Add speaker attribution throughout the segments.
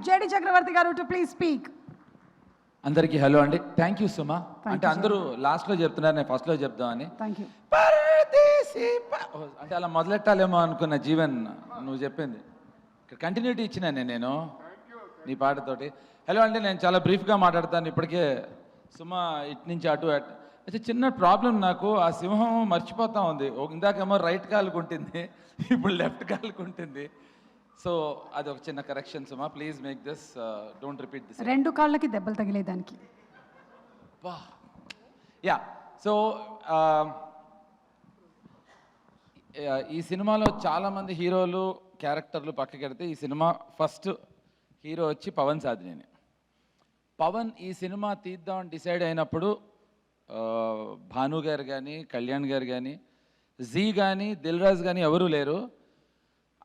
Speaker 1: JD చక్రవర్తి గారు to please speak.
Speaker 2: అందరికీ hello అండి. థ్యాంక్ యూ సుమా. అంటే అందరూ లాస్ట్లో చెప్తున్నారు, నేను ఫస్ట్లో చెప్దామని.
Speaker 1: Thank you.
Speaker 2: అంటే అలా మొదలెట్టాలేమో అనుకున్న జీవన్, నువ్వు చెప్పింది కంటిన్యూటీ ఇచ్చినాను నేను నీ పాటతోటి. హలో అంటే నేను చాలా బ్రీఫ్గా మాట్లాడతాను. ఇప్పటికే సుమా ఇటు నుంచి అటు అయితే చిన్న ప్రాబ్లం, నాకు ఆ సింహం మర్చిపోతా ఉంది. ఇందాకేమో రైట్ కాలుకు ఉంటుంది, ఇప్పుడు లెఫ్ట్ కాలుకు ఉంటుంది. సో అది ఒక చిన్న correction Suma, please make this, don't repeat this.
Speaker 1: రెండు కాళ్ళకి దెబ్బలు తగిలేదానికి.
Speaker 2: యా, సో ఈ సినిమాలో చాలామంది హీరోలు క్యారెక్టర్లు పక్కకెడితే ఈ సినిమా ఫస్ట్ హీరో వచ్చి పవన్ సాధినేని. పవన్ ఈ సినిమా తీద్దామని డిసైడ్ అయినప్పుడు భాను గారు కానీ, కళ్యాణ్ గారు కానీ, జీ కానీ, దిల్ రాజు కానీ ఎవరూ లేరు.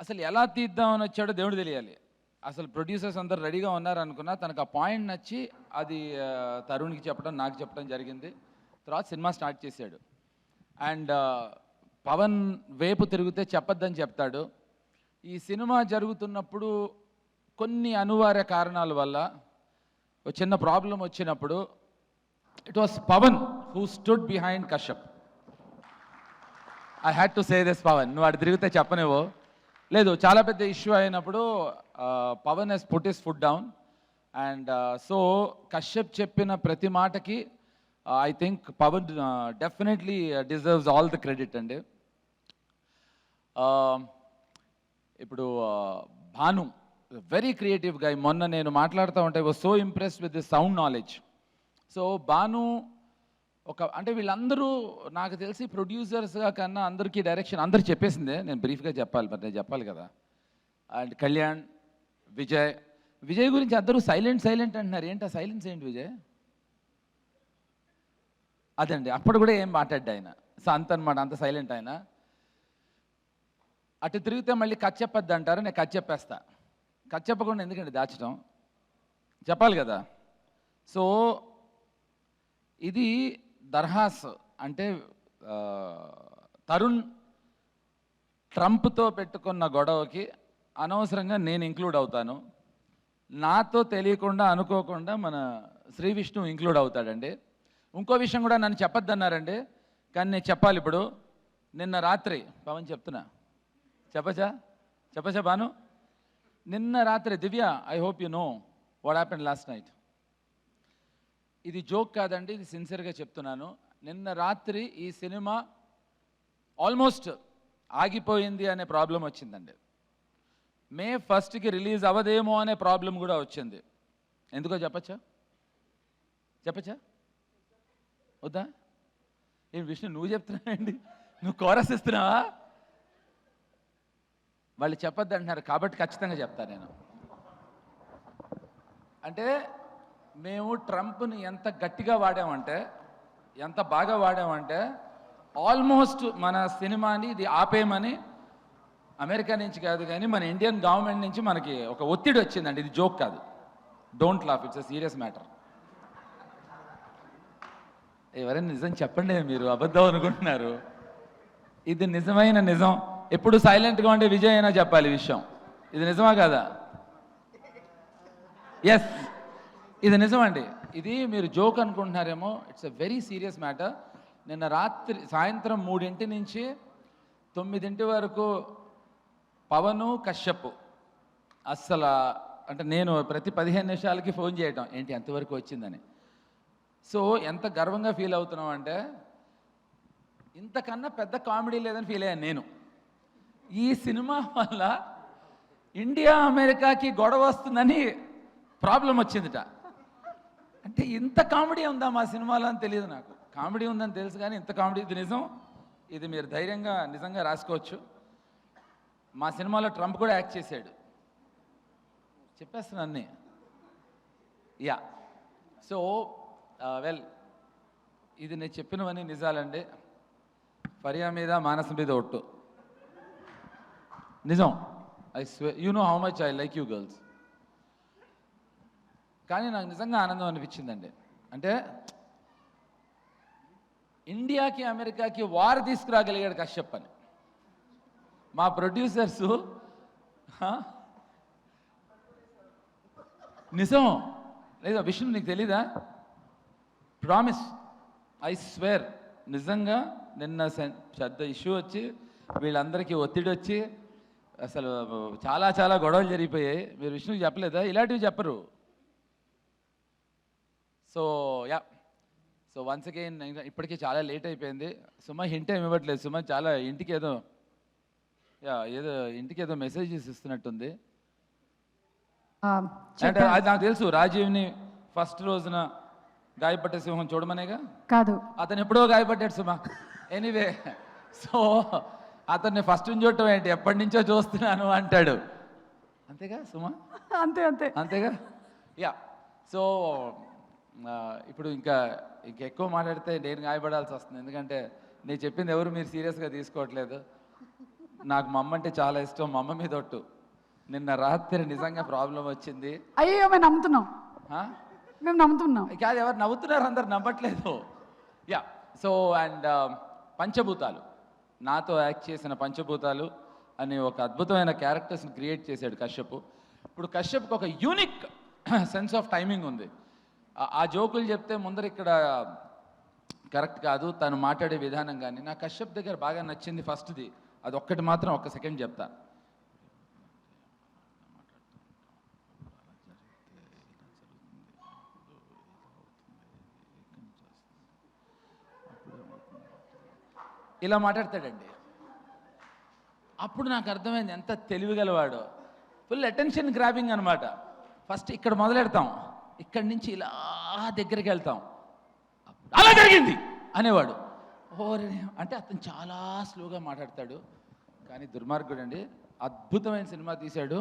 Speaker 2: అసలు ఎలా తీద్దామని వచ్చాడో దేవుడు తెలియాలి. అసలు ప్రొడ్యూసర్స్ అందరు రెడీగా ఉన్నారనుకున్నా, తనకు ఆ పాయింట్ నచ్చి అది తరుణ్కి చెప్పడం, నాకు చెప్పడం జరిగింది. తర్వాత సినిమా స్టార్ట్ చేశాడు. అండ్ పవన్ వైపు తిరిగితే చెప్పొద్దని చెప్తాడు. ఈ సినిమా జరుగుతున్నప్పుడు కొన్ని అనివార్య కారణాల వల్ల ఒక చిన్న ప్రాబ్లం వచ్చినప్పుడు it was Pawan who stood behind Kashyap. I had to say this Pawan, నువ్వు అటు తిరిగితే చెప్పనేవో లేదు. చాలా పెద్ద ఇష్యూ అయినప్పుడు Pawan he's put his foot down. And so Kashyap చెప్పిన ప్రతి మాటకి I think Pawan definitely deserves all the credit అండి. ఇప్పుడు భాను వెరీ క్రియేటివ్ గా, మొన్న నేను మాట్లాడుతూ ఉంటే was so impressed with the sound knowledge. So Bhanu అంటే వీళ్ళందరూ నాకు తెలిసి ప్రొడ్యూసర్స్గా కన్నా అందరికీ డైరెక్షన్ అందరు చెప్పేసిందే, నేను బ్రీఫ్గా చెప్పాలి, మరి నేను చెప్పాలి కదా. అండ్ కళ్యాణ్, విజయ్ గురించి అందరూ సైలెంట్ అంటున్నారు. ఏంటి ఆ సైలెన్స్ ఏంటి విజయ్? అదండి, అప్పుడు కూడా ఏం మాట్లాడ్డా ఆయన. సో అంత అనమాట, అంత సైలెంట్ ఆయన. అటు తిరిగితే మళ్ళీ కథ చెప్పొద్దు అంటారు, నేను కథ చెప్పేస్తా. కథ చెప్పకుండా ఎందుకంటే దాచడం, చెప్పాలి కదా. సో ఇది దర్హాస్ అంటే తరుణ్ ట్రంప్తో పెట్టుకున్న గొడవకి అనవసరంగా నేను ఇంక్లూడ్ అవుతాను. నాతో తెలియకుండా అనుకోకుండా మన శ్రీ విష్ణు ఇంక్లూడ్ అవుతాడండి. ఇంకో విషయం కూడా నన్ను చెప్పొద్దన్నారండి, కానీ నేను చెప్పాలి ఇప్పుడు. నిన్న రాత్రి పవన్ చెప్తున్నా, చెప్పచ్చా భాను? నిన్న రాత్రి Divya, I hope you know what happened last night. ఇది జోక్ కాదండి, ఇది సిన్సియర్గా చెప్తున్నాను. నిన్న రాత్రి ఈ సినిమా ఆల్మోస్ట్ ఆగిపోయింది అనే ప్రాబ్లం వచ్చిందండి. మే 1కి రిలీజ్ అవ్వదేమో అనే ప్రాబ్లం కూడా వచ్చింది. ఎందుకో చెప్పచ్చా వద్దా? ఏం విష్ణు నువ్వు చెప్తున్నావండి, నువ్వు కోరస్ ఇస్తున్నావా? వాళ్ళు చెప్పొద్దు అంటున్నారు కాబట్టి ఖచ్చితంగా చెప్తా నేను. అంటే మేము ట్రంప్ని ఎంత గట్టిగా వాడామంటే, ఎంత బాగా వాడామంటే, ఆల్మోస్ట్ మన సినిమాని ఇది ఆపేయమని అమెరికా నుంచి కాదు కానీ మన ఇండియన్ గవర్నమెంట్ నుంచి మనకి ఒక ఒత్తిడి వచ్చిందండి. ఇది జోక్ కాదు, don't laugh, it's a serious matter. ఎవరైనా నిజం చెప్పండి, మీరు అబద్ధం అనుకుంటున్నారు. ఇది నిజమైన నిజం. ఎప్పుడు సైలెంట్గా ఉండే విజయ్ అయినా చెప్పాలి విషయం. ఇది నిజమా కాదా? ఎస్, ఇది నిజం అండి. ఇది మీరు జోక్ అనుకుంటున్నారేమో, it's a very serious matter. నిన్న రాత్రి సాయంత్రం 3 నుంచి 9 వరకు పవను, కశ్యప్ అస్సలు అంటే నేను ప్రతి 15 నిమిషాలకి ఫోన్ చేయటం, ఏంటి ఎంతవరకు వచ్చిందని. సో ఎంత గర్వంగా ఫీల్ అవుతున్నాం అంటే, ఇంతకన్నా పెద్ద కామెడీ లేదని ఫీల్ అయ్యాను నేను. ఈ సినిమా వల్ల ఇండియా అమెరికాకి గొడవ వస్తుందని ప్రాబ్లం వచ్చిందిట. అంటే ఇంత కామెడీ ఉందా మా సినిమాలో అని తెలియదు నాకు. కామెడీ ఉందని తెలుసు కానీ ఇంత కామెడీ, ఇది నిజం. ఇది మీరు ధైర్యంగా నిజంగా రాసుకోవచ్చు. మా సినిమాలో ట్రంప్ కూడా యాక్ట్ చేశాడు, చెప్పేస్తాను అన్నీ. యా, సో వెల్, ఇది నేను చెప్పినవన్నీ నిజాలండి. ఫరియా మీద, మానస్ మీద ఒట్టు నిజం. I స్వే, you know how much I like you girls. కానీ నాకు నిజంగా ఆనందం అనిపించిందండి. అంటే ఇండియాకి అమెరికాకి వార్ తీసుకురాగలిగాడు కశ్యప్ అని. మా ప్రొడ్యూసర్సు నిజం లేదా విష్ణు, నీకు తెలీదా? ప్రామిస్, ఐ స్వేర్, నిజంగా నిన్న పెద్ద ఇష్యూ వచ్చి వీళ్ళందరికీ ఒత్తిడి వచ్చి అసలు చాలా చాలా గొడవలు జరిగిపోయాయి. మీరు విష్ణుకి చెప్పలేదా? ఇలాంటివి చెప్పరు. So yeah, so once again ఇప్పటికీ చాలా లేట్ అయిపోయింది. సుమ హింట్ ఏమి ఇవ్వట్లేదు. సుమ చాలా ఇంటికి ఏదో ఇంటికి ఏదో మెసేజెస్ ఇస్తున్నట్టుంది. అంటే అది నాకు తెలుసు, రాజీవ్ని ఫస్ట్ రోజున గాయపట్టే సింహం చూడమనేగా
Speaker 1: కాదు,
Speaker 2: అతను ఎప్పుడో గాయపడ్డాడు సుమ. ఎనీవే, సో అతన్ని ఫస్ట్ చూడటం ఏంటి, ఎప్పటి నుంచో చూస్తున్నాను అంటాడు. అంతేగా సుమ?
Speaker 1: అంతే అంతే
Speaker 2: అంతేగా. యా, సో ఇప్పుడు ఇంకా ఎక్కువ మాట్లాడితే నేను గాయపడాల్సి వస్తుంది. ఎందుకంటే నేను చెప్పింది ఎవరు మీరు సీరియస్గా తీసుకోవట్లేదు. నాకు మా అమ్మ అంటే చాలా ఇష్టం. మా అమ్మ మీద ఒట్టు, నిన్న రాత్రి నిజంగా ప్రాబ్లం వచ్చింది.
Speaker 1: అయ్యో మేము నమ్ముతున్నాం, మేము నమ్ముతున్నాం.
Speaker 2: కాదు, ఎవరు నవ్వుతున్నారు, అందరు నమ్మట్లేదు. యా, సో అండ్ పంచభూతాలు, నాతో యాక్ట్ చేసిన పంచభూతాలు అని ఒక అద్భుతమైన క్యారెక్టర్స్ని క్రియేట్ చేశాడు కశ్యప్. ఇప్పుడు కశ్యప్కి ఒక యూనిక్ సెన్స్ ఆఫ్ టైమింగ్ ఉంది. ఆ జోకులు చెప్తే ముందర ఇక్కడ కరెక్ట్ కాదు, తను మాట్లాడే విధానం. కానీ నా కశ్యప్ దగ్గర బాగా నచ్చింది ఫస్ట్ది, అది ఒక్కటి మాత్రం ఒక్క సెకండ్ చెప్తా. ఇలా మాట్లాడతాడండి. అప్పుడు నాకు అర్థమైంది ఎంత తెలివిగలవాడో. ఫుల్ అటెన్షన్ గ్రాబింగ్ అనమాట. ఫస్ట్ ఇక్కడ మొదలెడతాం, ఇక్కడి నుంచి ఇలా దగ్గరికి వెళ్తాం, అలా జరిగింది అనేవాడు. ఓరే అంటే అతను చాలా స్లోగా మాట్లాడతాడు, కానీ దుర్మార్గుడు అండి. అద్భుతమైన సినిమా తీశాడు.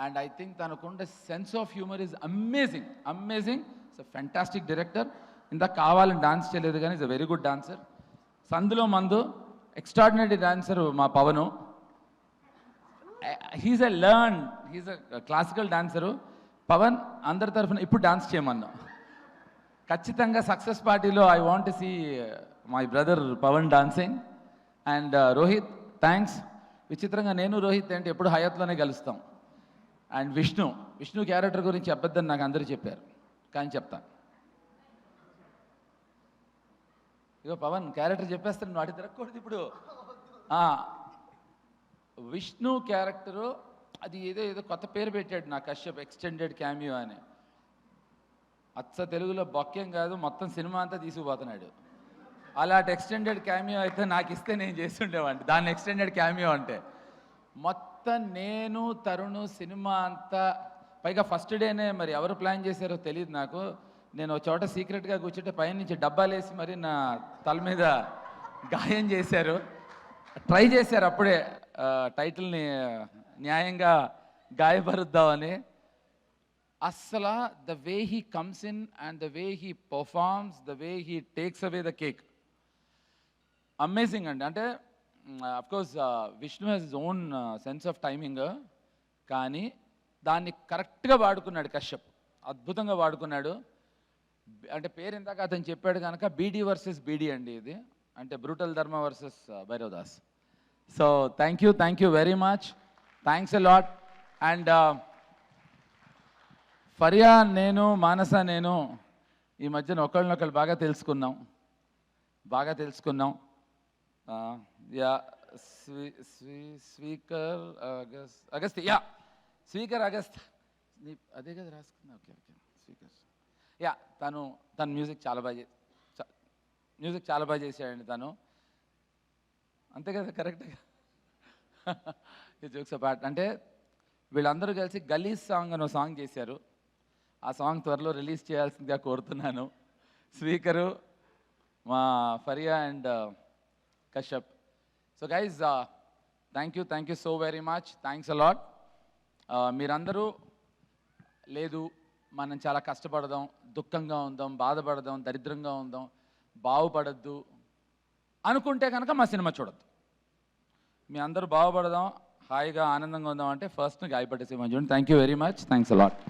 Speaker 2: అండ్ ఐ థింక్ తనకుండే sense of humour is amazing, amazing. It's a fantastic director. ఇందాక కావాలని డాన్స్ చేయలేదు కానీ is a very good dancer. సందులో మందు ఎక్స్ట్రాడినరీ డాన్సర్ మా Pawan. He's a classical dancer. Pawan అందరి తరఫున ఇప్పుడు డాన్స్ చేయమన్నా. ఖచ్చితంగా సక్సెస్ పార్టీలో I want to see my brother Pawan dancing. And Rohit, thanks. విచిత్రంగా నేను రోహిత్ అంటే ఎప్పుడు హయాత్లోనే కలుస్తాం. అండ్ విష్ణు క్యారెక్టర్ గురించి చెప్పొద్దని నాకు అందరూ చెప్పారు, కానీ చెప్తా. ఇగో పవన్ క్యారెక్టర్ చెప్పేస్తాను, నువ్వు అటు తిరగకూడదు ఇప్పుడు. విష్ణు క్యారెక్టరు అది ఏదో కొత్త పేరు పెట్టాడు నాకు కశ్యప్, ఎక్స్టెండెడ్ క్యామియో అని. అచ్చ తెలుగులో బొక్కేం కాదు, మొత్తం సినిమా అంతా తీసుకుపోతున్నాడు. అలాంటి ఎక్స్టెండెడ్ క్యామియో అయితే నాకు ఇస్తే నేను చేస్తుండేవాడిని. దాన్ని ఎక్స్టెండెడ్ క్యామియో అంటే మొత్తం నేను తరుణ్ సినిమా అంతా, పైగా ఫస్ట్ డేనే మరి ఎవరు ప్లాన్ చేశారో తెలియదు నాకు. నేను ఒక చోట సీక్రెట్గా కూర్చుంటే పైన నుంచి డబ్బాలేసి మరి నా తల మీద గాయం చేశారు. ట్రై చేశారు అప్పుడే టైటిల్ని న్యాయంగా గాయపరుద్దామని. అస్సలు the way he comes in and the way he performs, the way he takes away the cake, amazing అండి. అంటే of course Vishnu has his own sense of timing, కానీ దాన్ని కరెక్ట్గా వాడుకున్నాడు కశ్యప్, అద్భుతంగా వాడుకున్నాడు. అంటే పేరు ఇందాక అతను చెప్పాడు కనుక బీడీ వర్సెస్ బీడీ అండి ఇది, అంటే బ్రూటల్ ధర్మ versus Bhairav Das. So thank you very much, thanks a lot. And Faria నేను, మానస నేను ఈ మధ్యన ఒకళ్ళనొకళ్ళు బాగా తెలుసుకున్నాం. Yeah, speaker Agastya, yeah speaker Agastya, అదే కదా రాసుకున్నా. ఓకే స్పీకర్, యా తను మ్యూజిక్ చాలా బాగా చేశాడండి తను. అంతే కదా, కరెక్ట్గా. ఈ జోక్స్ అపార్ట్, అంటే వీళ్ళందరూ కలిసి గలీజ్ సాంగ్ అని ఒక సాంగ్ చేశారు. ఆ సాంగ్ త్వరలో రిలీజ్ చేయాల్సిందిగా కోరుతున్నాను. స్పీకరు, మా Faria and Kashyap. So guys thank you so very much, thanks a lot. మీరందరూ లేదు మనం చాలా కష్టపడదాం, దుఃఖంగా ఉందాం, బాధపడదాం, దరిద్రంగా ఉందాం, బాగుపడద్దు అనుకుంటే కనుక మా సినిమా చూడద్దు. మీ అందరూ బాగుపడదాం, హాయిగా ఆనందంగా ఉందాం అంటే ఫస్ట్ గాయపట్టే సినిమా చూడండి. Thank you very much, thanks a lot.